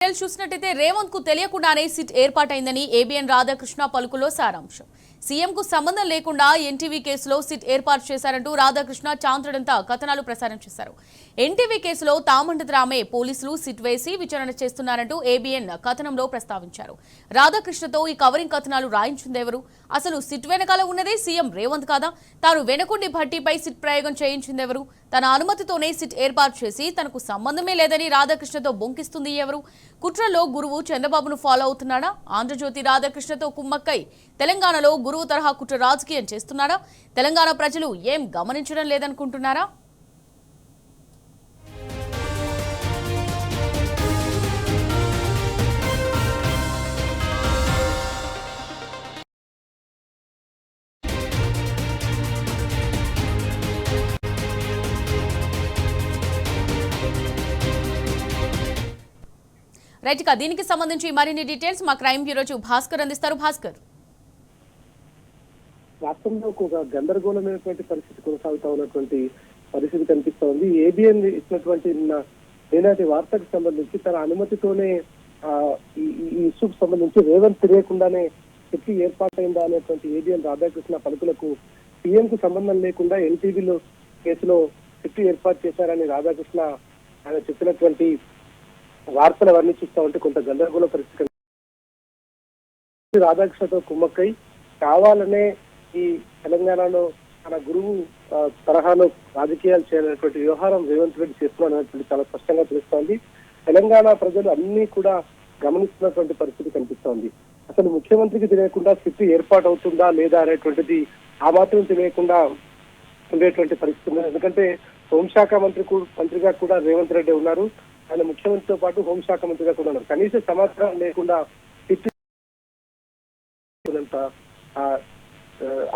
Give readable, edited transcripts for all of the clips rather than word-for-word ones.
చూసినట్టయితే రేవంత్ కు తెలియకుండానే సిట్ ఏర్పాటైందని ఏబిఎన్ రాధాకృష్ణ పలుకులో సారాంశం. సీఎం కు సంబంధం లేకుండా ఎన్టీవీ కేసులో సిట్ ఏర్పాటు చేశారంటూ రాధాకృష్ణ చాంద్రడంతా కథనాలు ప్రసారం చేశారు. ఎన్టీవీ కేసులో తామండది రామే పోలీసులు సిట్ వేసి విచారణ చేస్తున్నారంటూ ఏబిఎన్ కథనంలో ప్రస్తావించారు. రాధాకృష్ణతో ఈ కవరింగ్ కథనాలు రాయించిందెవరు? అసలు సిట్ వెనకాల ఉన్నదే సీఎం రేవంత్ కాదా? తాను వెనకుండి భట్టీపై సిట్ ప్రయోగం చేయించిందెవరు? తన అనుమతితోనే సిట్ ఏర్పాటు చేసి తనకు సంబంధమే లేదని రాధాకృష్ణతో బొంకిస్తుంది ఎవరు? కుట్రలో గురువు చంద్రబాబును ఫాలో అవుతున్నాడా? ఆంధ్రజ్యోతి రాధాకృష్ణతో కుమ్మక్కై తెలంగాణలో గురువు తరహా కుట్ర రాజకీయం చేస్తున్నాడా? తెలంగాణ ప్రజలు ఏం గమనించడం లేదనుకుంటున్నారా? రైట్, ఇక దీనికి సంబంధించి మరిన్ని డీటెయిల్స్ మా క్రైమ్ బ్యూరో చీఫ్ భాస్కర్ అందిస్తారు. భాస్కర్, రాష్ట్రంలో ఒక గందరగోళమైనటువంటి పరిస్థితి కొనసాగుతా ఉన్నటువంటి పరిస్థితి కనిపిస్తోంది. ఏబిఎన్ ఇచ్చినటువంటి నేనాటి వార్తకు సంబంధించి తన అనుమతితోనే ఈ ఇష్యూకు సంబంధించి రేవంత్ తెలియకుండానే సిట్ ఏర్పాటైందా అనేటువంటి ఏబిఎన్ రాధాకృష్ణ పలుకులకు సీఎం కు సంబంధం లేకుండా ఎన్టీవీలో కేసులో సిట్ ఏర్పాటు చేశారని రాధాకృష్ణ ఆయన చెప్పినటువంటి వార్తలు అవన్నీ చూస్తా ఉంటే కొంత గందరగోళ పరిస్థితి. రాధాకృష్ణతో కుమ్మక్కై కావాలనే ఈ తెలంగాణలో తన గురువు తరహాలో రాజకీయాలు చేయాలనేటువంటి వ్యవహారం రేవంత్ రెడ్డి చేస్తున్నారనేటువంటి చాలా స్పష్టంగా తెలుస్తోంది. తెలంగాణ ప్రజలు అన్ని కూడా గమనిస్తున్నటువంటి పరిస్థితి కనిపిస్తోంది. అసలు ముఖ్యమంత్రికి తెలియకుండా సిట్ ఏర్పాటు అవుతుందా లేదా అనేటువంటిది ఆ మాత్రం తెలియకుండా ఉండేటువంటి పరిస్థితి ఉంది. ఎందుకంటే హోంశాఖ మంత్రిగా కూడా రేవంత్ రెడ్డి ఉన్నారు. ఆయన ముఖ్యమంత్రితో పాటు హోంశాఖ మంత్రిగా కూడా ఉన్నారు. కనీస సమాచారం లేకుండా సిట్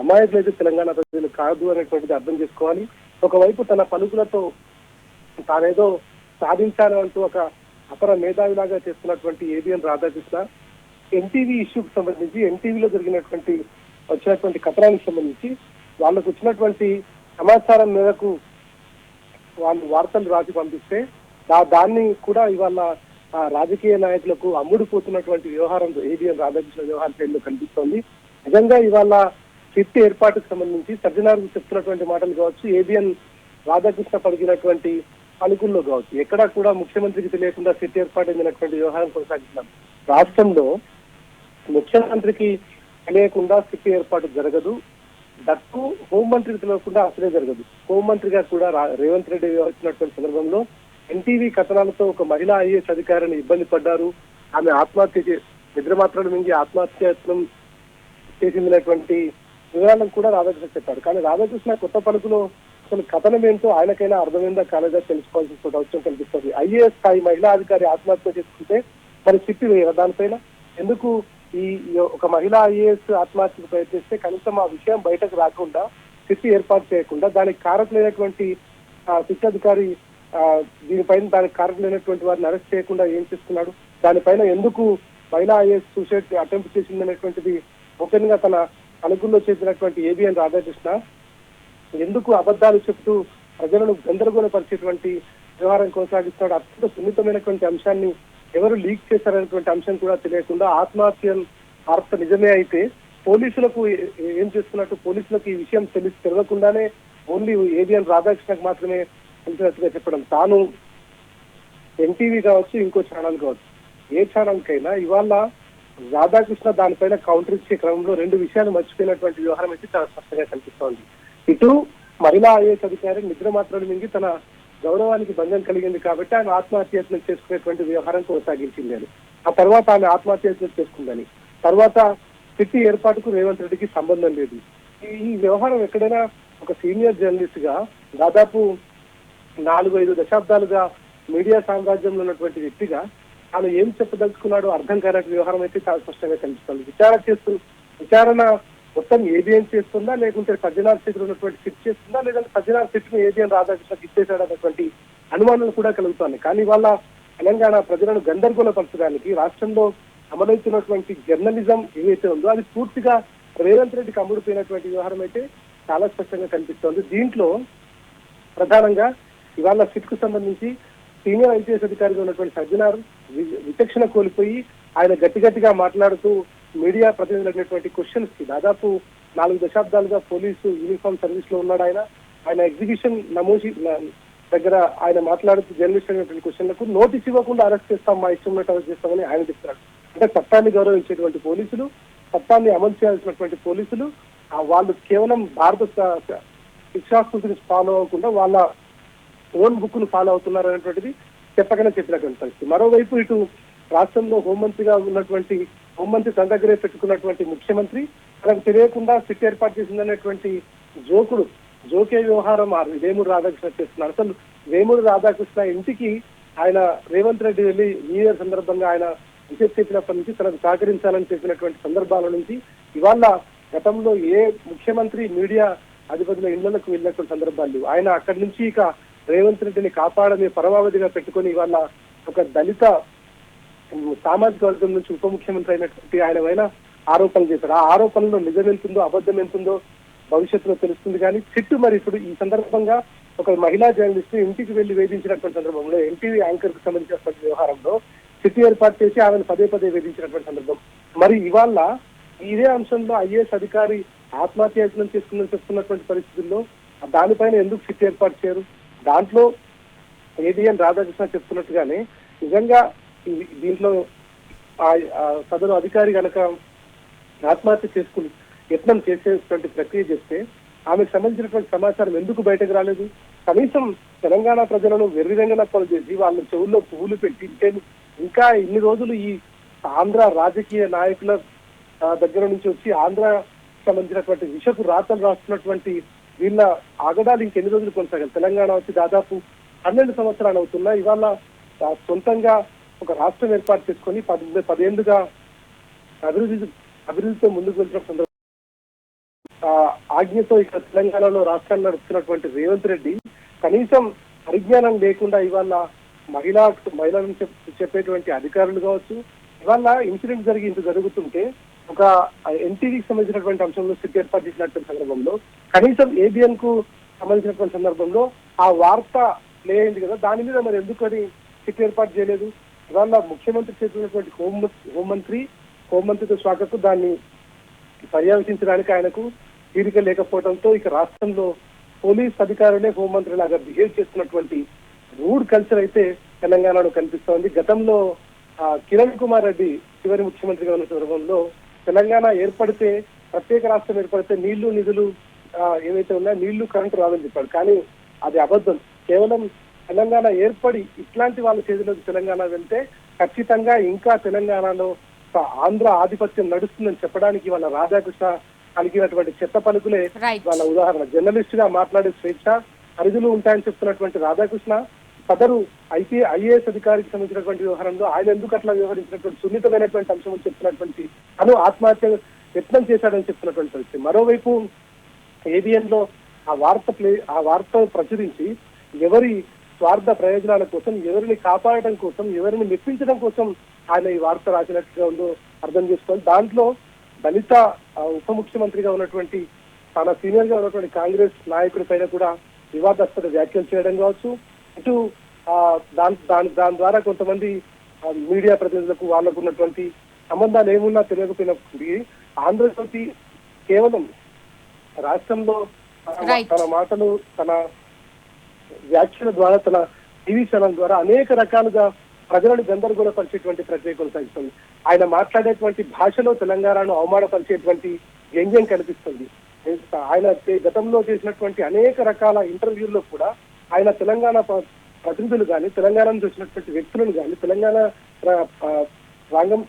అమాయకులైతే తెలంగాణ ప్రజలు కాదు అనేటువంటిది అర్థం చేసుకోవాలి. ఒకవైపు తన పలుకులతో తానేదో సాధించాను అంటూ ఒక అపర మేధావిలాగా చేస్తున్నటువంటి ఏబిఎన్ రాధాకృష్ణ ఎన్టీవీ ఇష్యూకి సంబంధించి ఎన్టీవీలో వచ్చినటువంటి కథనానికి సంబంధించి వాళ్ళకు వచ్చినటువంటి సమాచారం మేరకు వాళ్ళు వార్తలు రాసి పంపిస్తే దాన్ని కూడా ఇవాళ రాజకీయ నాయకులకు అమ్ముడుపోతున్నటువంటి వ్యవహారం ఏబిఎన్ రాధాకృష్ణ వ్యవహారం పేరులో కనిపిస్తోంది. నిజంగా ఇవాళ సిట్ ఏర్పాటుకు సంబంధించి సజ్జనార్కు చెప్తున్నటువంటి మాటలు కావచ్చు, ఏబిఎన్ రాధాకృష్ణ పలికినటువంటి పలుకుల్లో కావచ్చు, ఎక్కడా కూడా ముఖ్యమంత్రికి తెలియకుండా సిట్ ఏర్పాటైనటువంటి వ్యవహారం కొనసాగిస్తున్నాం. రాష్ట్రంలో ముఖ్యమంత్రికి తెలియకుండా సిట్ ఏర్పాటు జరగదు. దట్టు హోంమంత్రికి తెలియకుండా అసలే జరగదు. హోంమంత్రిగా కూడా రేవంత్ రెడ్డి వచ్చినటువంటి సందర్భంలో ఎన్టీవీ కథనాలతో ఒక మహిళా ఐఏఎస్ అధికారిని ఇబ్బంది పడ్డారు. ఆమె ఆత్మహత్య నిద్ర మాత్రలు మింగి ఆత్మహత్యత్నం చేసిందనేటువంటి వివరాలను కూడా రాధాకృష్ణ చెప్పారు. కానీ రాధాకృష్ణ కొత్త పలుకులో అసలు కథనం ఏంటో ఆయనకైనా అర్థమైందా కాలేదా తెలుసుకోవాల్సిన అవసరం కనిపిస్తుంది. ఐఏఎస్ స్థాయి మహిళా అధికారి ఆత్మహత్య చేసుకుంటే మరి సిట్ వేయరా దానిపైన? ఎందుకు ఈ ఒక మహిళా ఐఏఎస్ ఆత్మహత్యకు ప్రయత్నిస్తే కనీసం ఆ విషయం బయటకు రాకుండా సిట్ ఏర్పాటు చేయకుండా దానికి కారకులైనటువంటి సిట్ అధికారి దానికి కారకులైనటువంటి వారిని అరెస్ట్ చేయకుండా ఏం చేస్తున్నాడు? దానిపైన ఎందుకు మహిళా ఐఏఎస్ సూసైడ్ అటెంప్ట్ చేసిందనేటువంటిది ఓపెన్ గా తన అనుకూలంలో చేసినటువంటి ఏబిఎన్ రాధాకృష్ణ ఎందుకు అబద్ధాలు చెప్తూ ప్రజలను గందరగోళపరిచేటువంటి వ్యవహారం కొనసాగిస్తున్నాడు? అత్యంత సున్నితమైనటువంటి అంశాన్ని ఎవరు లీక్ చేశారనేటువంటి అంశం కూడా తెలియకుండా వార్త నిజమే అయితే పోలీసులకు ఏం చేస్తున్నట్టు పోలీసులకు ఈ విషయం తెలియకుండానే ఓన్లీ ఏబిఎన్ రాధాకృష్ణకు మాత్రమే తెలిసినట్టుగా చెప్పడం. తాను ఎన్టీవీ కావచ్చు, ఇంకో ఛానల్ కావచ్చు, ఏ ఛానల్ కైనా ఇవాళ రాధాకృష్ణ దానిపైన కౌంటర్ ఇచ్చే క్రమంలో రెండు విషయాలు మర్చిపోయినటువంటి వ్యవహారం అయితే చాలా స్పష్టంగా కనిపిస్తోంది. ఇటు మహిళా ఐఏఎస్ అధికారి నిద్ర మాత్రాలు మింగి తన గౌరవానికి భంగం కలిగింది కాబట్టి ఆయన ఆత్మహత్యలు చేసుకునేటువంటి వ్యవహారం కొనసాగించింది అని, ఆ తర్వాత ఆమె ఆత్మహత్యలు చేసుకుందని, తర్వాత సిట్ ఏర్పాటుకు రేవంత్ రెడ్డికి సంబంధం లేదు. ఈ వ్యవహారం ఎక్కడైనా ఒక సీనియర్ జర్నలిస్ట్ గా దాదాపు 4-5 దశాబ్దాలుగా మీడియా సామ్రాజ్యంలో ఉన్నటువంటి వ్యక్తిగా తాను ఏం చెప్పదలుచుకున్నాడో అర్థం కానట్టు వ్యవహారం అయితే చాలా స్పష్టంగా కనిపిస్తుంది. విచారణ మొత్తం ఏబిఎన్ చేస్తుందా, లేకుంటే సజ్జనార్ చేతిలో ఉన్నటువంటి సిట్ చేస్తుందా, లేదంటే సజ్జనార్ సిట్ ను ఏబిఎన్ రాధాకృష్ణకి ఇచ్చేసాడనేటువంటి అనుమానాలు కూడా కలుగుతున్నాయి. కానీ వాళ్ళ తెలంగాణ ప్రజలను గందరగోళపరచడానికి రాష్ట్రంలో అమలవుతున్నటువంటి జర్నలిజం ఏదైతే ఉందో అది పూర్తిగా రేవంత్ రెడ్డికి అమ్ముడుపోయినటువంటి వ్యవహారం అయితే చాలా స్పష్టంగా కనిపిస్తోంది. దీంట్లో ప్రధానంగా ఇవాళ సిట్ కు సంబంధించి సీనియర్ ఐపీఎస్ అధికారిగా ఉన్నటువంటి సజ్జనార్ విచక్షణ కోల్పోయి ఆయన గట్టిగా మాట్లాడుతూ మీడియా ప్రతినిధులు అడిగినటువంటి క్వశ్చన్స్ కి దాదాపు 4 దశాబ్దాలుగా పోలీసు యూనిఫామ్ సర్వీస్ లో ఉన్నాడు ఆయన ఎగ్జిబిషన్ నమోసి దగ్గర ఆయన మాట్లాడుతూ జర్నలిస్ట్ అయినటువంటి క్వశ్చన్లకు నోటీస్ ఇవ్వకుండా అరెస్ట్ చేస్తాం, మా ఇష్టం ఉన్నట్టు అరెస్ట్ చేస్తామని ఆయన చెప్తున్నాడు. అంటే చట్టాన్ని గౌరవించేటువంటి పోలీసులు, చట్టాన్ని అమలు చేయాల్సినటువంటి పోలీసులు వాళ్ళు కేవలం భారత శిక్షాస్మృతిని ఫాలో అవ్వకుండా వాళ్ళ ఓన్ బుక్ ను ఫాలో అవుతున్నారు అనేటువంటిది చెప్పకనే చెప్పినటువంటి పరిస్థితి. మరోవైపు ఇటు రాష్ట్రంలో హోంమంత్రిగా ఉన్నటువంటి హోంమంత్రి తన దగ్గరే పెట్టుకున్నటువంటి ముఖ్యమంత్రి తనకు తెలియకుండా సిట్ ఏర్పాటు చేసిందనేటువంటి జోకే వ్యవహారం వేమూరు రాధాకృష్ణ చేస్తున్నారు. అసలు వేమూరు రాధాకృష్ణ ఇంటికి ఆయన రేవంత్ రెడ్డి వెళ్లి న్యూ ఇయర్ సందర్భంగా ఆయన విషయం చెప్పినప్పటి నుంచి తనకు సహకరించాలని చెప్పినటువంటి సందర్భాల నుంచి ఇవాళ గతంలో ఏ ముఖ్యమంత్రి మీడియా అధిపతుల ఇళ్లకు వెళ్ళినటువంటి సందర్భాలు ఆయన అక్కడి నుంచి ఇక రేవంత్ రెడ్డిని కాపాడని పరమావధిగా పెట్టుకుని ఇవాళ ఒక దళిత సామాజిక వర్గం నుంచి ఉప ముఖ్యమంత్రి అయినటువంటి ఆయన పైన ఆరోపణలు చేశారు. ఆ ఆరోపణలో నిజం ఎంతుందో అబద్ధం ఎంతుందో భవిష్యత్తులో తెలుస్తుంది. కానీ సిట్టు మరి ఇప్పుడు ఈ సందర్భంగా ఒక మహిళా జర్నలిస్ట్ ఇంటికి వెళ్లి వేధించినటువంటి సందర్భంలో ఎన్టీవీ యాంకర్ కు సంబంధించినటువంటి వ్యవహారంలో సిట్టు ఏర్పాటు చేసి ఆమెను పదే వేధించినటువంటి సందర్భం. మరి ఇవాళ ఇదే అంశంలో ఐఏఎస్ అధికారి ఆత్మహత్యనం చేసుకుందని చెప్తున్నటువంటి పరిస్థితుల్లో దానిపైన ఎందుకు సిట్ ఏర్పాటు చేయరు? దాంట్లో ఏబిఎన్ రాధాకృష్ణ చెప్తున్నట్టుగానే నిజంగా దీంట్లో సదరు అధికారి కనుక ఆత్మహత్య చేసుకుని యత్నం చేసేటువంటి ప్రక్రియ చేస్తే ఆమెకు సంబంధించినటువంటి సమాచారం ఎందుకు బయటకు రాలేదు? కనీసం తెలంగాణ ప్రజలను వెర్రిరంగనప్పలు చేసి వాళ్ళ చెవుల్లో పువ్వులు పెట్టి ఇంకా ఇన్ని రోజులు ఈ ఆంధ్ర రాజకీయ నాయకుల దగ్గర నుంచి వచ్చి ఆంధ్ర సంబంధించినటువంటి విషపు రాతలు రాస్తున్నటువంటి వీళ్ళ ఆగడాలు ఇంకెన్ని రోజులు కొనసాగాలి? తెలంగాణ వచ్చి దాదాపు 12 సంవత్సరాలు అవుతున్నా ఇవాళ సొంతంగా ఒక రాష్ట్రం ఏర్పాటు చేసుకొని 10 ఏళ్లుగా అభివృద్ధితో ముందుకు వెళ్తున్న సందర్భం ఆజ్ఞతో ఇక్కడ తెలంగాణలో రాష్ట్రాన్ని నడుపుతున్నటువంటి రేవంత్ రెడ్డి కనీసం పరిజ్ఞానం లేకుండా ఇవాళ మహిళలను చెప్పేటువంటి అధికారులు కావచ్చు, ఇవాళ ఇన్సిడెంట్ జరిగి ఇంత జరుగుతుంటే ఒక ఎన్టీవీకి సంబంధించినటువంటి అంశంలో సిట్ ఏర్పాటు చేసినటువంటి సందర్భంలో కనీసం ఏబిఎన్ కు సంబంధించినటువంటి సందర్భంలో ఆ వార్త ప్లే అయింది కదా, దాని మీద మరి ఎందుకని సిట్ ఏర్పాటు చేయలేదు? ఇవాళ ముఖ్యమంత్రి చేసినటువంటి హోంమంత్రిత్వ శాఖకు దాన్ని పర్యవేక్షించడానికి ఆయనకు తీరిక లేకపోవడంతో ఇక రాష్ట్రంలో పోలీస్ అధికారులే హోంమంత్రి లాగా బిహేవ్ చేస్తున్నటువంటి రూడ్ కల్చర్ అయితే తెలంగాణలో కనిపిస్తోంది. గతంలో కిరణ్ కుమార్ రెడ్డి చివరి ముఖ్యమంత్రిగా ఉన్న సందర్భంలో తెలంగాణ ఏర్పడితే ప్రత్యేక రాష్ట్రం ఏర్పడితే నీళ్లు నిధులు ఏవైతే ఉన్నాయో నీళ్లు కరెంటు రాదని చెప్పాడు. కానీ అది అబద్ధం. కేవలం తెలంగాణ ఏర్పడి ఇట్లాంటి వాళ్ళ చేతిలోకి తెలంగాణ వెళ్తే ఖచ్చితంగా ఇంకా తెలంగాణలో ఆంధ్ర ఆధిపత్యం నడుస్తుందని చెప్పడానికి వాళ్ళ రాధాకృష్ణ కలిగినటువంటి చెత్త పలుకులే వాళ్ళ ఉదాహరణ. జర్నలిస్ట్ గా మాట్లాడే స్వేచ్ఛ పరిధులు ఉంటాయని చెప్తున్నటువంటి రాధాకృష్ణ సదరు ఐఏఎస్ అధికారికి సంబంధించినటువంటి వ్యవహారంలో ఆయన ఎందుకు అట్లా వ్యవహరించినటువంటి సున్నితమైనటువంటి అంశం అని చెప్తున్నటువంటి తను ఆత్మహత్య యత్నం చేశాడని చెప్తున్నటువంటి పరిస్థితి. మరోవైపు ఏబిఎన్ లో ఆ వార్త ప్రచురించి ఎవరి స్వార్థ ప్రయోజనాల కోసం, ఎవరిని కాపాడటం కోసం, ఎవరిని మెప్పించడం కోసం ఆయన ఈ వార్త రాసినట్టుగా ఉందో అర్థం చేసుకోవాలి. దాంట్లో దళిత ఉప ముఖ్యమంత్రిగా ఉన్నటువంటి తన సీనియర్ గా ఉన్నటువంటి కాంగ్రెస్ నాయకుడి పైన కూడా వివాదాస్పద వ్యాఖ్యలు చేయడం కావచ్చు, ఇటు దాని ద్వారా కొంతమంది మీడియా ప్రతినిధులకు వాళ్ళకు ఉన్నటువంటి సంబంధాలు ఏమున్నా తెలియకపోయినప్పటికీ ఆంధ్రజ్యోతి కేవలం రాష్ట్రంలో తన మాటలు, తన వ్యాఖ్యల ద్వారా, తన టీవీ ఛానల్ ద్వారా అనేక రకాలుగా ప్రజలను గందరగోళపరిచేటువంటి ప్రక్రియ కొనసాగిస్తుంది. ఆయన మాట్లాడేటువంటి భాషలో తెలంగాణను అవమానపరిచేటువంటి వ్యంగ్యం కనిపిస్తుంది. ఆయన గతంలో చేసినటువంటి అనేక రకాల ఇంటర్వ్యూల్లో కూడా ఆయన తెలంగాణ ప్రతినిధులు కానీ, తెలంగాణ నుంచి వచ్చినటువంటి వ్యక్తులను కానీ,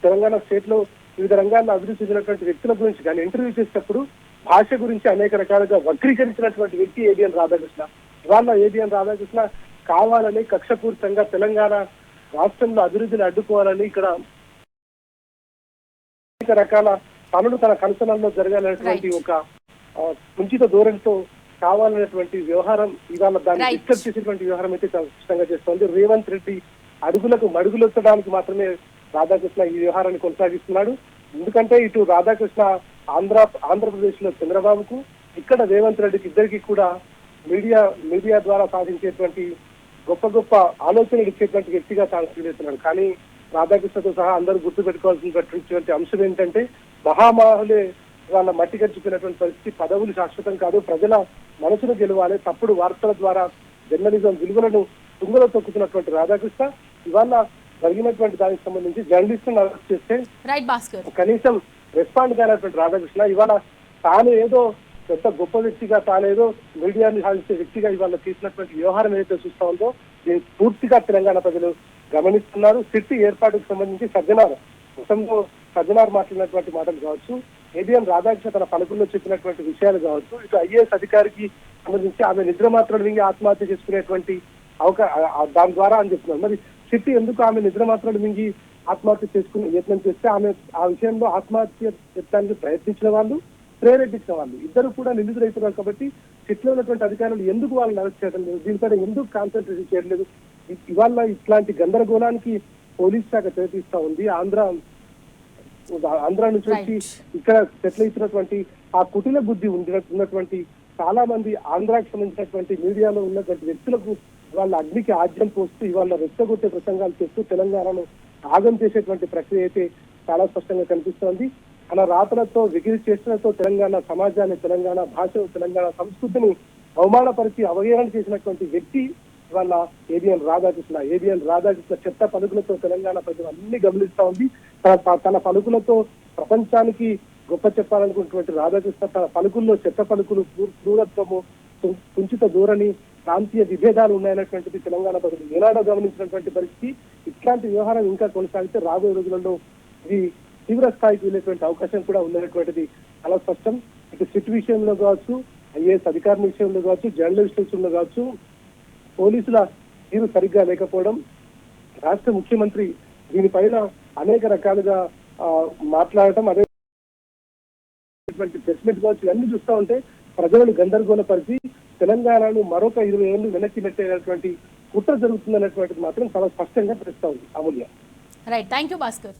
తెలంగాణ స్టేట్ లో వివిధ రంగాల్లో అభివృద్ధి చెందినటువంటి వ్యక్తుల గురించి కానీ ఇంటర్వ్యూ చేసేటప్పుడు భాష గురించి అనేక రకాలుగా వక్రీకరించినటువంటి వ్యక్తి ఏబిఎన్ రాధాకృష్ణ. ఇవాళ ఏబిఎన్ రాధాకృష్ణ కావాలని కక్షపూరితంగా తెలంగాణ రాష్ట్రంలో అభివృద్ధిని అడ్డుకోవాలని ఇక్కడ అనేక రకాల పనులు తన కనుసనల్లో జరగాలనేటువంటి ఒక కుంచిత ధోరణితో కావాలనేటువంటి వ్యవహారం ఇవాళ దాన్ని డిస్టర్బ్ చేసేటువంటి వ్యవహారం అయితే స్పష్టంగా చేస్తోంది. రేవంత్ రెడ్డి అడుగులకు మడుగులొచ్చడానికి మాత్రమే రాధాకృష్ణ ఈ వ్యవహారాన్ని కొనసాగిస్తున్నాడు. ఎందుకంటే ఇటు రాధాకృష్ణ ఆంధ్రప్రదేశ్ లో చంద్రబాబుకు, ఇక్కడ రేవంత్ రెడ్డికి ఇద్దరికి కూడా మీడియా ద్వారా సాధించేటువంటి గొప్ప గొప్ప ఆలోచనలు ఇచ్చేటువంటి వ్యక్తిగా తాను ఫీల్ అవుతున్నాడు. కానీ రాధాకృష్ణతో సహా అందరూ గుర్తు పెట్టుకోవాల్సినటువంటి అంశం ఏంటంటే మహామహులే వాళ్ళ మట్టి గడిచిపోయినటువంటి పరిస్థితి. పదవులు శాశ్వతం కాదు, ప్రజల మనసును గెలవాలి. తప్పుడు వార్తల ద్వారా జర్నలిజం విలువలను తుంగలో తొక్కుతున్నటువంటి రాధాకృష్ణ ఇవాళ జరిగినటువంటి దానికి సంబంధించి జర్నలిస్టులను అరెస్ట్ చేస్తే రైట్ భాస్కర్, కనీసం రెస్పాండ్ కానటువంటి రాధాకృష్ణ ఇవాళ తాను ఏదో పెద్ద గొప్ప వ్యక్తిగా, తానేదో మీడియాని సాధించే వ్యక్తిగా ఇవాళ తీసినటువంటి వ్యవహారం ఏదైతే చూస్తా ఉందో దీన్ని పూర్తిగా తెలంగాణ ప్రజలు గమనిస్తున్నారు. సిట్ ఏర్పాటుకు సంబంధించి గతంలో సజ్జనార్ మాట్లాడినటువంటి మాటలు కావచ్చు, ఏబిఎన్ రాధాకృష్ణ తన పలుకుల్లో చెప్పినటువంటి విషయాలు కావచ్చు, ఇటు ఐఏఎస్ అధికారికి సంబంధించి ఆమె నిద్ర మాత్రలు మింగి ఆత్మహత్య చేసుకునేటువంటి దాని ద్వారా అని చెప్తున్నారు. మరి సిట్ ఎందుకు ఆమె నిద్ర మాత్రలు మింగి ఆత్మహత్య చేసుకునే యత్నం చేస్తే ఆమె ఆ విషయంలో ఆత్మహత్య యత్నానికి ప్రయత్నించిన వాళ్ళు, ప్రేరేపించిన వాళ్ళు ఇద్దరు కూడా నిందితులైతున్నారు. కాబట్టి సిట్లో ఉన్నటువంటి అధికారులు ఎందుకు వాళ్ళని అరెస్ట్ చేయడం లేదు, దీనిపైన ఎందుకు కాన్సన్ట్రేషన్ చేయలేదు? ఇవాళ ఇట్లాంటి గందరగోళానికి పోలీస్ శాఖ తెరతీస్తా ఉంది. ఆంధ్ర నుంచి వచ్చి ఇక్కడ సెటిల్ అవుతున్నటువంటి ఆ కుటిల బుద్ధి ఉన్నటువంటి చాలా మంది ఆంధ్రాకి సంబంధించినటువంటి మీడియాలో ఉన్నటువంటి వ్యక్తులకు వాళ్ళ అగ్నికి ఆజ్యం పోస్తూ ఇవాళ రెచ్చగొట్టే ప్రసంగాలు చేస్తూ తెలంగాణను ఆగం చేసేటువంటి ప్రక్రియ అయితే చాలా స్పష్టంగా కనిపిస్తోంది. మన రాతలతో విగిరి చేష్టలతో తెలంగాణ సమాజాన్ని, తెలంగాణ భాషను, తెలంగాణ సంస్కృతిని అవమానపరిచి అవహేళన చేసినటువంటి వ్యక్తి ఇవాళ ఏబిఎన్ రాధాకృష్ణ చెత్త పలుకులతో తెలంగాణ ప్రజలు అన్ని గమనిస్తా ఉంది. తన పలుకులతో ప్రపంచానికి గొప్ప చెప్పాలనుకున్నటువంటి రాధాకృష్ణ తన పలుకుల్లో చెత్త పలుకులు, క్రూరత్వము, కుంచిత ధోరణి, ప్రాంతీయ విభేదాలు ఉన్నాయన్నటువంటిది తెలంగాణ ప్రజలు ఏనాడో గమనించినటువంటి పరిస్థితి. ఇట్లాంటి వ్యవహారం ఇంకా కొనసాగితే రాబోయే రోజులలో ఇది తీవ్ర స్థాయికి వెళ్ళేటువంటి అవకాశం కూడా ఉందనేటువంటిది చాలా స్పష్టం. ఇటు సిట్ విషయంలో కావచ్చు, ఐఏఎస్ అధికారుల విషయంలో కావచ్చు, జర్నలిస్ట్ విషయంలో కావచ్చు, పోలీసుల తీరు సరిగ్గా లేకపోవడం, రాష్ట్ర ముఖ్యమంత్రి దీనిపైన అనేక రకాలుగా మాట్లాడటం, అదే ప్రెస్ మీట్ కావచ్చు, ఇవన్నీ చూస్తూ ఉంటే ప్రజలను గందరగోళపరిచి తెలంగాణను మరొక 20 ఏళ్లు వెనక్కి నెట్టేటువంటి కుట్ర జరుగుతుందన్నటువంటిది మాత్రం చాలా స్పష్టంగా తెలుస్తా ఉంది. Amulya. Right, thank you Bhaskar.